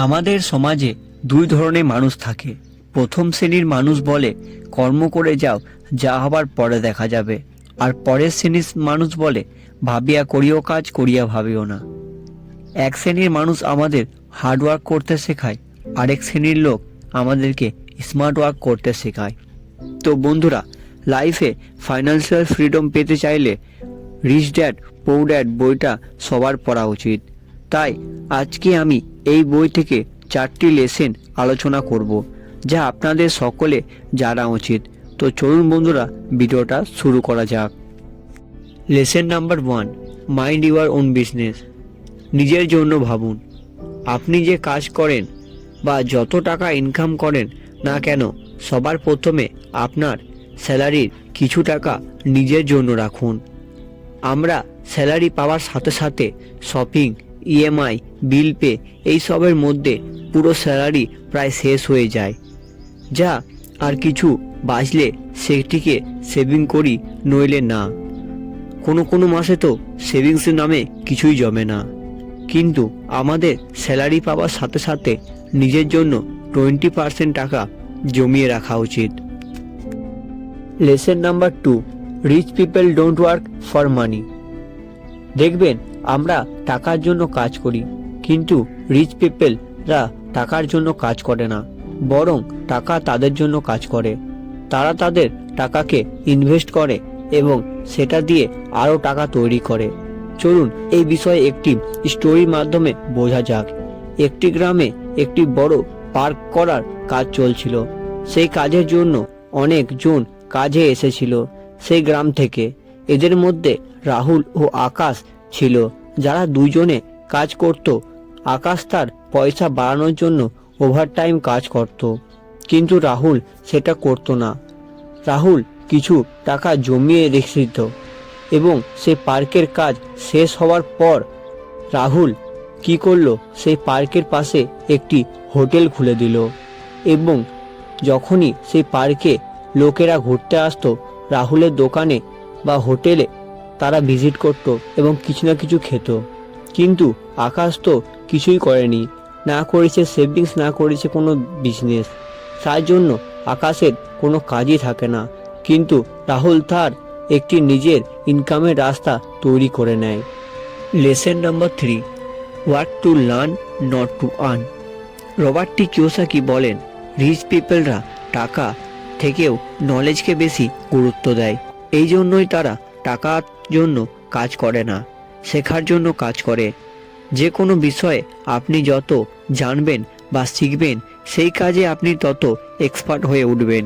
আমাদের সমাজে দুই ধরনের মানুষ থাকে। প্রথম শ্রেণীর মানুষ বলে কর্ম করে যাও, যা হবার পরে দেখা যাবে। আর পরের শ্রেণীর মানুষ বলে ভাবিয়া করিও কাজ, করিয়া ভাবিও না। এক শ্রেণীর মানুষ আমাদের হার্ড ওয়ার্ক করতে শেখায়, আরেক শ্রেণীর লোক আমাদেরকে স্মার্ট ওয়ার্ক করতে শেখায়। তো বন্ধুরা, লাইফে ফাইন্যান্সিয়াল ফ্রিডম পেতে চাইলে রিচ ড্যাড পুয়ার ড্যাড বইটা সবার পড়া উচিত। তাই আজকে আমি এই বই থেকে 4টি লেসন আলোচনা করব, যা আপনাদের সকলে জানা উচিত। তো চলুন বন্ধুরা, ভিডিওটা শুরু করা যাক। Lesson number 1, mind your own business. নিজের জন্য ভাবুন। আপনি যে কাজ করেন বা যত টাকা ইনকাম করেন না কেন, সবার প্রথমে আপনার স্যালারির কিছু টাকা নিজের জন্য রাখুন। আমরা স্যালারি পাওয়ার সাথে সাথে শপিং, ইএমআই, বিল পে এইসবের মধ্যে পুরো স্যালারি প্রায় শেষ হয়ে যায়। যা আর কিছু বাঁচলে সেটিকে সেভিং করি, নইলে না। কোনো মাসে তো সেভিংসের নামে কিছুই জমে না। কিন্তু আমাদের স্যালারি পাওয়ার সাথে সাথে নিজের জন্য 20% টাকা জমিয়ে রাখা উচিত। Lesson number 2, rich people don't work for money. দেখবেন আমরা টাকার জন্য কাজ করি, কিন্তু রিচ পিপলরা টাকার জন্য কাজ করে না, বরং টাকা তাদের জন্য কাজ করে। তারা তাদের টাকাকে ইনভেস্ট করে এবং সেটা দিয়ে আরও টাকা তৈরি করে। চলুন এই বিষয়ে একটি স্টোরির মাধ্যমে বোঝা যাক। একটি গ্রামে একটি বড় পার্ক করার কাজ চলছিল। সেই কাজের জন্য অনেকজন কাজে এসেছিল সেই গ্রাম থেকে। এদের মধ্যে রাহুল ও আকাশ ছিল, যারা দুজনে কাজ করত। আকাশ তার পয়সা বাড়ানোর জন্য ওভারটাইম কাজ করত, কিন্তু রাহুল সেটা করত না। রাহুল কিছু টাকা জমিয়ে রেখেছিল এবং সেই পার্কের কাজ শেষ হওয়ার পর রাহুল কি করলো, সেই পার্কের পাশে একটি হোটেল খুলে দিল। এবং যখনই সেই পার্কে লোকেরা ঘুরতে আসতো, রাহুলের দোকানে বা হোটেলে তারা ভিজিট করত এবং কিছু না কিছু খেত। কিন্তু আকাশ তো কিছুই করেনি, না করেছে সেভিংস, না করেছে কোনো বিজনেস। তার জন্য আকাশের কোনো কাজই থাকে না। কিন্তু রাহুল তার একটি নিজের ইনকামের রাস্তা তৈরি করে নেয়। Lesson number 3, work to learn not to earn. Robert T Kiyosaki বলেন, রিচ পিপলরা টাকা থেকেও নলেজকে বেশি গুরুত্ব দেয়। এই জন্যই তারা টাকার জন্য কাজ করে না, শেখার জন্য কাজ করে। যে কোনো বিষয়ে আপনি যত জানবেন বা শিখবেন, সেই কাজে আপনি তত এক্সপার্ট হয়ে উঠবেন।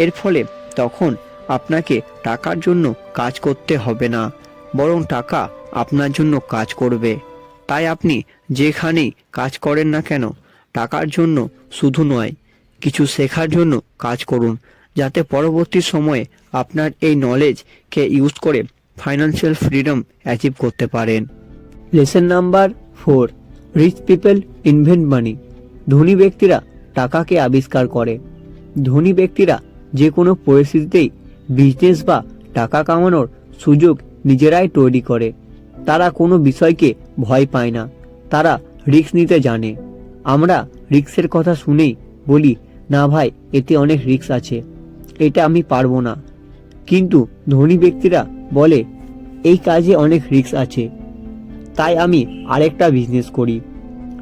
এর ফলে তখন আপনাকে টাকার জন্য কাজ করতে হবে না, বরং টাকা আপনার জন্য কাজ করবে। তাই আপনি যেখানেই কাজ করেন না কেন, টাকার জন্য শুধু নয়, কিছু শেখার জন্য কাজ করুন, যাতে পরবর্তী সময়ে আপনার এই নলেজকে ইউজ করে ফাইন্যান্সিয়াল ফ্রিডম অ্যাচিভ করতে পারেন। Lesson number 4, rich people invent money. ধনী ব্যক্তিরা টাকাকে আবিষ্কার করে। ধনী ব্যক্তিরা যে কোনো পরিস্থিতিতেই বিজনেস বা টাকা কামানোর সুযোগ নিজেরাই তৈরি করে। তারা কোনো বিষয়কে ভয় পায় না, তারা রিস্ক নিতে জানে। আমরা রিস্কের কথা শুনেই বলি, না ভাই, এতে অনেক রিস্ক আছে, এটা আমি পারবো না। কিন্তু ধনী ব্যক্তিরা বলে, এই কাজে অনেক রিস্ক আছে, তাই আমি আরেকটা বিজনেস করি।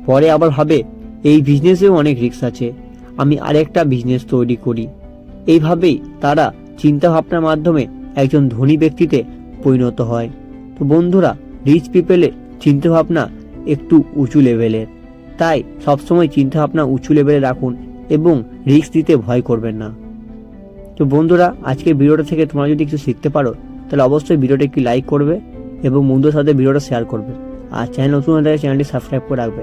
পরে আবার ভাবে, এই বিজনেসেও অনেক রিস্ক আছে, আমি আরেকটা বিজনেস তৈরি করি। এইভাবেই তারা চিন্তা ভাবনার মাধ্যমে একজন ধনী ব্যক্তিতে পরিণত হয়। তো বন্ধুরা, রিচ পিপলের চিন্তাভাবনা একটু উঁচু লেভেলের, তাই সবসময় চিন্তাভাবনা উঁচু লেভেলে রাখুন এবং রিস্ক দিতে ভয় করবেন না। তো বন্ধুরা, আজকের ভিডিওটা থেকে তোমরা যদি কিছু শিখতে পারো, তাহলে অবশ্যই ভিডিওটা একটি লাইক করবে এবং বন্ধুদের সাথে ভিডিওটা শেয়ার করবে। আর চ্যানেল নতুন হলে চ্যানেলটি সাবস্ক্রাইব করে রাখবে।